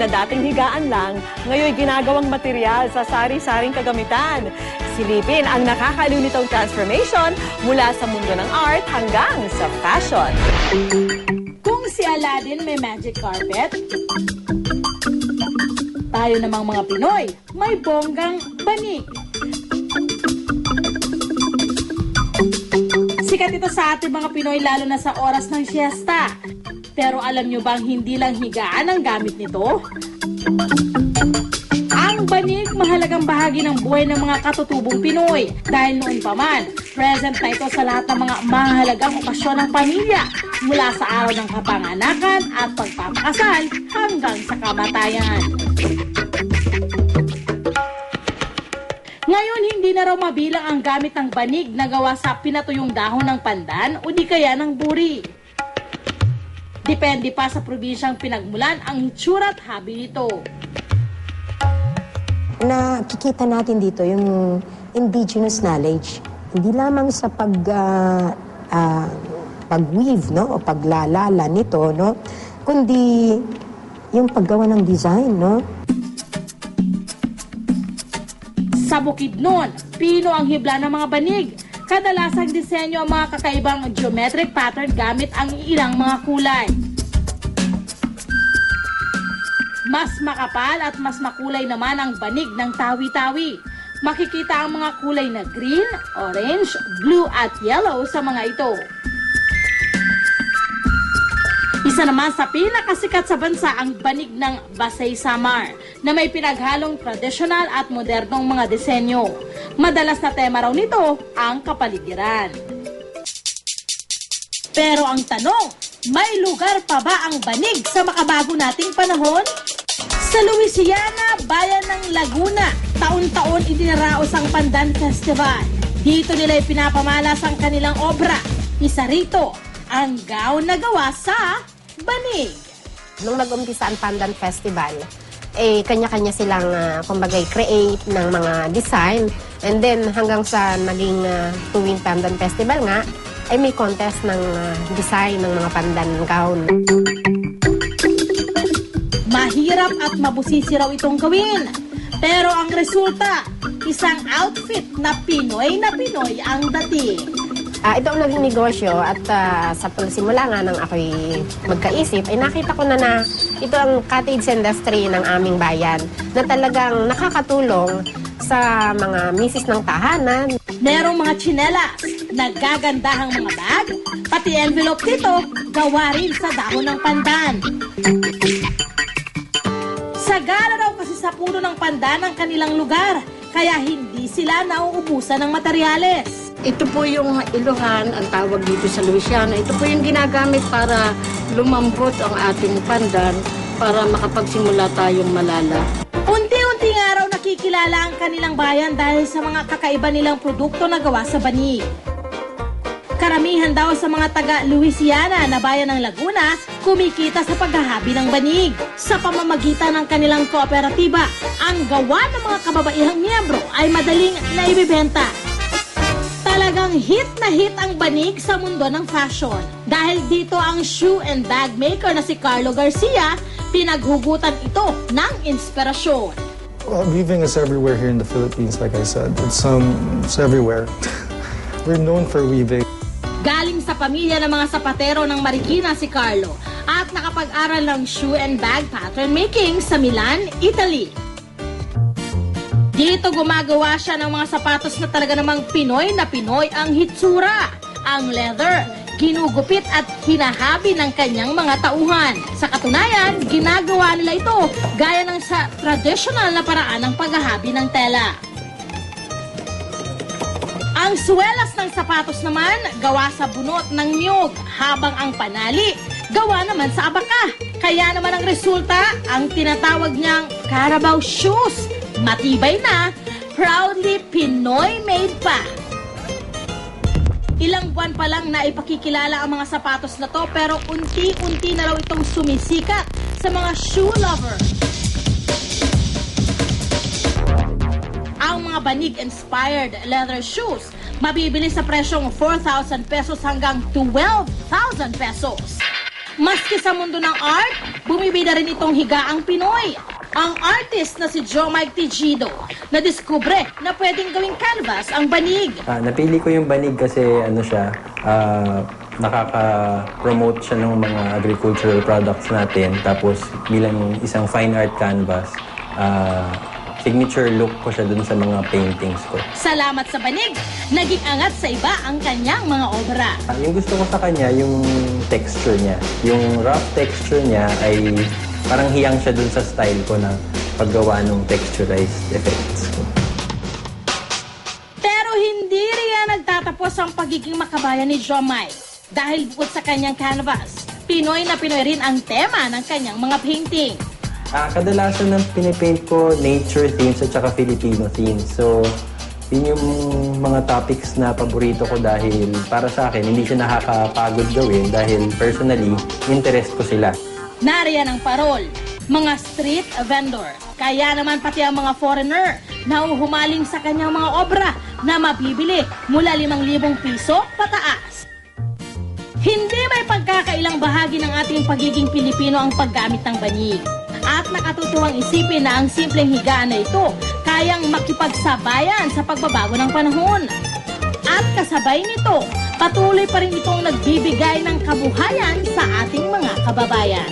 na dating higaan lang, ngayon ginagawang material sa sari-saring kagamitan. Silipin ang nakakaliw nitong transformation mula sa mundo ng art hanggang sa fashion. Kung si Aladdin may magic carpet, tayo namang mga Pinoy may bonggang banig. Sikat ito sa ating mga Pinoy lalo na sa oras ng siesta. Pero alam nyo bang hindi lang higaan ang gamit nito? Ang banig mahalagang bahagi ng buhay ng mga katutubong Pinoy. Dahil noon pa man, present na ito sa lahat ng mga mahalagang okasyon ng pamilya. Mula sa araw ng kapanganakan at pagpapakasal hanggang sa kamatayan. Ngayon, hindi na raw mabilang ang gamit ng banig na gawa sa pinatuyong dahon ng pandan o di kaya ng buri. Depende pa sa probinsyang pinagmulan ang hitsura at habi nito. Nakikita natin dito yung indigenous knowledge. Hindi lamang sa pag-weave, no? O paglalala nito, no? Kundi yung paggawa ng design, no? Sa Bukidnon, pino ang hibla ng mga banig. Kadalasang disenyo ang mga kakaibang geometric pattern gamit ang ilang mga kulay. Mas makapal at mas makulay naman ang banig ng tawi-tawi. Makikita ang mga kulay na green, orange, blue at yellow sa mga ito. Isa naman sa pinakasikat sa bansa ang banig ng Basay Samar na may pinaghalong tradisyonal at modernong mga disenyo. Madalas na tema raw nito ang kapaligiran. Pero ang tanong, may lugar pa ba ang banig sa makabago nating panahon? Sa Louisiana, bayan ng Laguna, taon-taon idinaraos ang Pandan Festival. Dito nila pinapamalas ang kanilang obra. Isa rito, ang gown na gawa sa banig. Nung nag-umpisa ang Pandan Festival, kanya-kanya silang create ng mga design. And then hanggang sa naging tuwing Pandan Festival nga, ay may contest ng design ng mga pandan gown. Mahirap at mabusisi raw itong gawin. Pero ang resulta, isang outfit na Pinoy ang dating. Ito ang naging negosyo at sa simula nga nang ako'y magkaisip, ay nakita ko na ito ang cottage industry ng aming bayan na talagang nakakatulong sa mga misis ng tahanan. Merong mga tsinelas, nagagandahang mga bag, pati envelope nito, gawa rin sa dahon ng pandan. Sagana raw kasi sa puno ng pandan ang kanilang lugar, kaya hindi sila nauubusan ng materyales. Ito po yung iluhan, ang tawag dito sa Louisiana. Ito po yung ginagamit para lumambot ang ating pandan para makapagsimula tayong malala. Unti-unti nga raw nakikilala ang kanilang bayan dahil sa mga kakaiba nilang produkto na gawa sa banig. Karamihan daw sa mga taga-Louisiana na bayan ng Laguna, kumikita sa paghahabi ng banig. Sa pamamagitan ng kanilang kooperatiba, ang gawa ng mga kababaihang miyembro ay madaling naibibenta. Talagang hit na hit ang banig sa mundo ng fashion. Dahil dito ang shoe and bag maker na si Carlo Garcia, pinaghugutan ito ng inspirasyon. Well, weaving is everywhere here in the Philippines, like I said. It's everywhere. We're known for weaving. Galing sa pamilya ng mga sapatero ng Marikina si Carlo at nakapag-aral ng shoe and bag pattern making sa Milan, Italy. Dito gumagawa siya ng mga sapatos na talaga namang Pinoy na Pinoy ang hitsura. Ang leather, ginugupit at hinahabi ng kanyang mga tauhan. Sa katunayan, ginagawa nila ito gaya ng sa traditional na paraan ng paghahabi ng tela. Ang suwelas ng sapatos naman, gawa sa bunot ng niyog, habang ang panali, gawa naman sa abaka. Kaya naman ang resulta, ang tinatawag niyang Carabao shoes. Matibay na, proudly Pinoy-made pa. Ilang buwan pa lang na ipakikilala ang mga sapatos na to, pero unti-unti na raw itong sumisikat sa mga shoe lover. Ang mga banig-inspired leather shoes, mabibili sa presyong 4,000 pesos hanggang 12,000 pesos. Maski sa mundo ng art, bumibida rin itong higaang Pinoy. Ang artist na si Joe Mike Tejido na diskubre na pwedeng gawing canvas ang banig. Napili ko yung banig kasi nakaka-promote siya ng mga agricultural products natin. Tapos bilang isang fine art canvas, signature look ko siya dun sa mga paintings ko. Salamat sa banig, naging angat sa iba ang kanyang mga obra. Yung gusto ko sa kanya, yung texture niya. Yung rough texture niya ay parang hiyang siya dun sa style ko na paggawa ng texturized effects ko. Pero hindi riyan nagtatapos ang pagiging makabayan ni Joe Mike. Dahil bukod sa kanyang canvas, Pinoy na Pinoy rin ang tema ng kanyang mga painting. Kadalasan ng pinipaint ko, nature themes at saka Filipino themes. So, yun yung mga topics na paborito ko dahil para sa akin, hindi siya nakakapagod gawin dahil personally, interest ko sila. Nariyan ang parol, mga street vendor. Kaya naman pati ang mga foreigner na uhumaling sa kanyang mga obra na mabibili mula 5,000 piso pataas. Hindi may pagkakailang bahagi ng ating pagiging Pilipino ang paggamit ng banig. At nakatutuwang isipin na ang simpleng higaan na ito kayang makipagsabayan sa pagbabago ng panahon. At kasabay nito, patuloy pa rin itong nagbibigay ng kabuhayan sa ating mga kababayan.